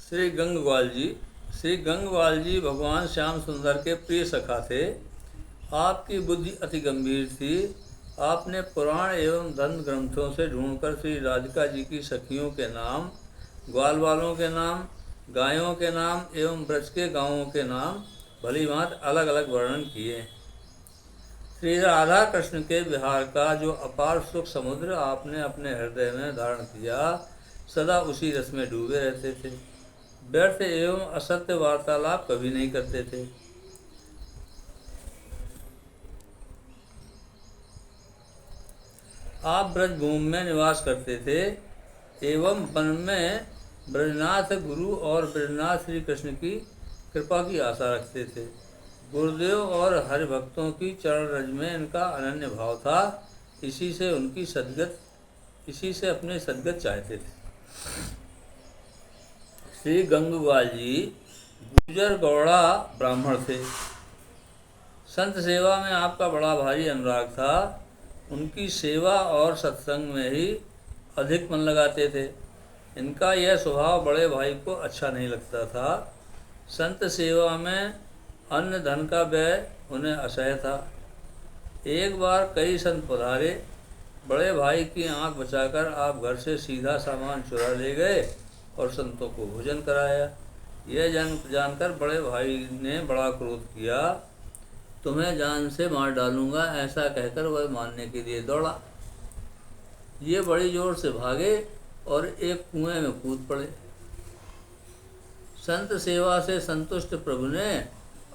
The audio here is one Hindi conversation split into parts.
श्री गंगवाल जी भगवान श्याम सुंदर के प्रिय सखा थे। आपकी बुद्धि अति गंभीर थी। आपने पुराण एवं धर्म ग्रंथों से ढूंढकर श्री राधिका जी की सखियों के नाम, ग्वाल वालों के नाम, गायों के नाम एवं ब्रज के गांवों के नाम भली भांति अलग अलग वर्णन किए। श्री राधा कृष्ण के विहार का जो अपार सुख समुद्र आपने अपने हृदय में धारण किया, सदा उसी रस में डूबे रहते थे। व्यर्थ एवं असत्य वार्तालाप कभी नहीं करते थे। आप ब्रजभूमि में निवास करते थे एवं वन में ब्रजनाथ गुरु और ब्रजनाथ श्री कृष्ण की कृपा की आशा रखते थे। गुरुदेव और हरिभक्तों की चरण रज में इनका अनन्य भाव था। इसी से अपने सद्गत चाहते थे। श्री गंगवाल जी गुर्जर गौड़ा ब्राह्मण थे। संत सेवा में आपका बड़ा भारी अनुराग था। उनकी सेवा और सत्संग में ही अधिक मन लगाते थे। इनका यह स्वभाव बड़े भाई को अच्छा नहीं लगता था। संत सेवा में अन्न धन का व्यय उन्हें असह्य था। एक बार कई संत पधारे। बड़े भाई की आंख बचाकर आप घर से सीधा सामान चुरा ले गए और संतों को भोजन कराया। यह जानकर बड़े भाई ने बड़ा क्रोध किया। तुम्हें जान से मार डालूंगा, ऐसा कहकर वह मारने के लिए दौड़ा। ये बड़ी जोर से भागे और एक कुएं में कूद पड़े। संत सेवा से संतुष्ट प्रभु ने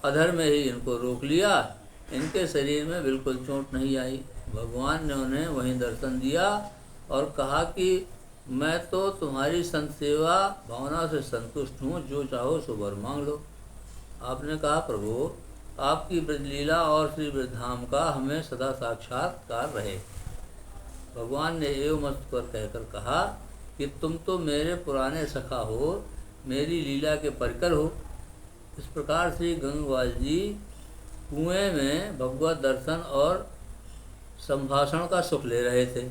अधर में ही इनको रोक लिया। इनके शरीर में बिल्कुल चोट नहीं आई। भगवान ने उन्हें वहीं दर्शन दिया और कहा कि मैं तो तुम्हारी संत सेवा भावना से संतुष्ट हूँ, जो चाहो सो वर मांग लो। आपने कहा, प्रभु आपकी ब्रजलीला और श्री ब्रजधाम का हमें सदा साक्षात्कार रहे। भगवान ने एवं मस्त पर कहकर कहा कि तुम तो मेरे पुराने सखा हो, मेरी लीला के परिकर हो। इस प्रकार श्री गंगवाल जी कुएं में भगवत दर्शन और संभाषण का सुख ले रहे थे।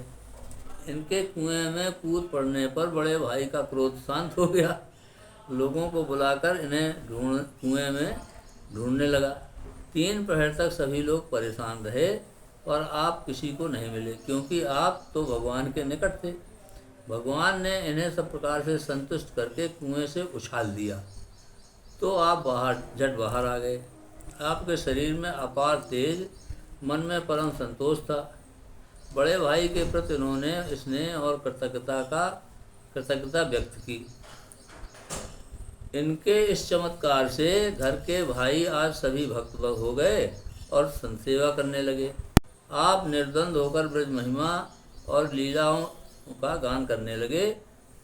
इनके कुएं में कूद पड़ने पर बड़े भाई का क्रोध शांत हो गया। लोगों को बुलाकर इन्हें कुएं में ढूंढने लगा। 3 प्रहर तक सभी लोग परेशान रहे और आप किसी को नहीं मिले, क्योंकि आप तो भगवान के निकट थे। भगवान ने इन्हें सब प्रकार से संतुष्ट करके कुएं से उछाल दिया तो आप झट बाहर आ गए। आपके शरीर में अपार तेज, मन में परम संतोष था। बड़े भाई के प्रति उन्होंने स्नेह और कृतज्ञता व्यक्त की। इनके इस चमत्कार से घर के भाई आज सभी भक्त हो गए और संत सेवा करने लगे। आप निर्द्वंद होकर ब्रज महिमा और लीलाओं का गान करने लगे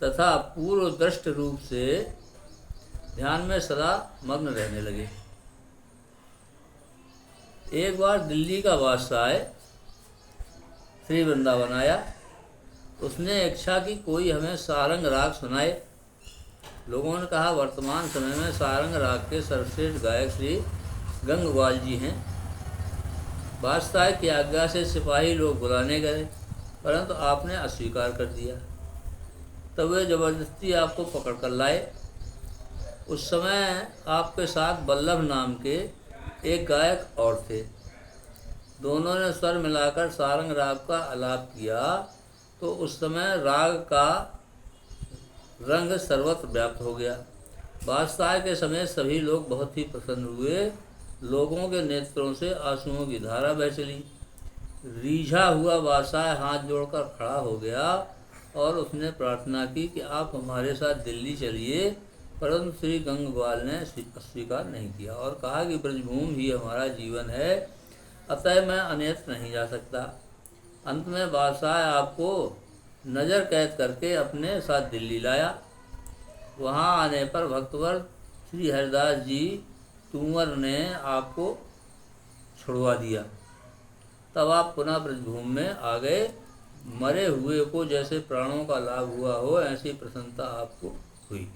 तथा पूर्व दृष्ट रूप से ध्यान में सदा मग्न रहने लगे। एक बार दिल्ली का बादशाह श्री वृंदावन आया। उसने इच्छा की कोई हमें सारंग राग सुनाए। लोगों ने कहा, वर्तमान समय में सारंग राग के सर्वश्रेष्ठ गायक श्री गंगवाल जी हैं। बादशाह की आज्ञा से सिपाही लोग बुलाने गए, परंतु आपने अस्वीकार कर दिया। तब वे जबरदस्ती आपको पकड़ कर लाए। उस समय आपके साथ वल्लभ नाम के एक गायक और थे। दोनों ने स्वर मिलाकर सारंग राग का आलाप किया तो उस समय राग का रंग सर्वत्र व्याप्त हो गया। बादशाह के समय सभी लोग बहुत ही प्रसन्न हुए। लोगों के नेत्रों से आंसुओं की धारा बह चली। रीझा हुआ बादशाह हाथ जोड़कर खड़ा हो गया और उसने प्रार्थना की कि आप हमारे साथ दिल्ली चलिए, परंतु श्री गंगवाल ने अस्वीकार नहीं किया और कहा कि ब्रजभूमि ही हमारा जीवन है, अतः मैं अन्यत्र नहीं जा सकता। अंत में बादशाह आपको नज़र कैद करके अपने साथ दिल्ली लाया। वहाँ आने पर भक्तवर श्री हरिदास जी तूंवर ने आपको छुड़वा दिया। तब आप पुनः ब्रजभूमि में आ गए। मरे हुए को जैसे प्राणों का लाभ हुआ हो, ऐसी प्रसन्नता आपको हुई।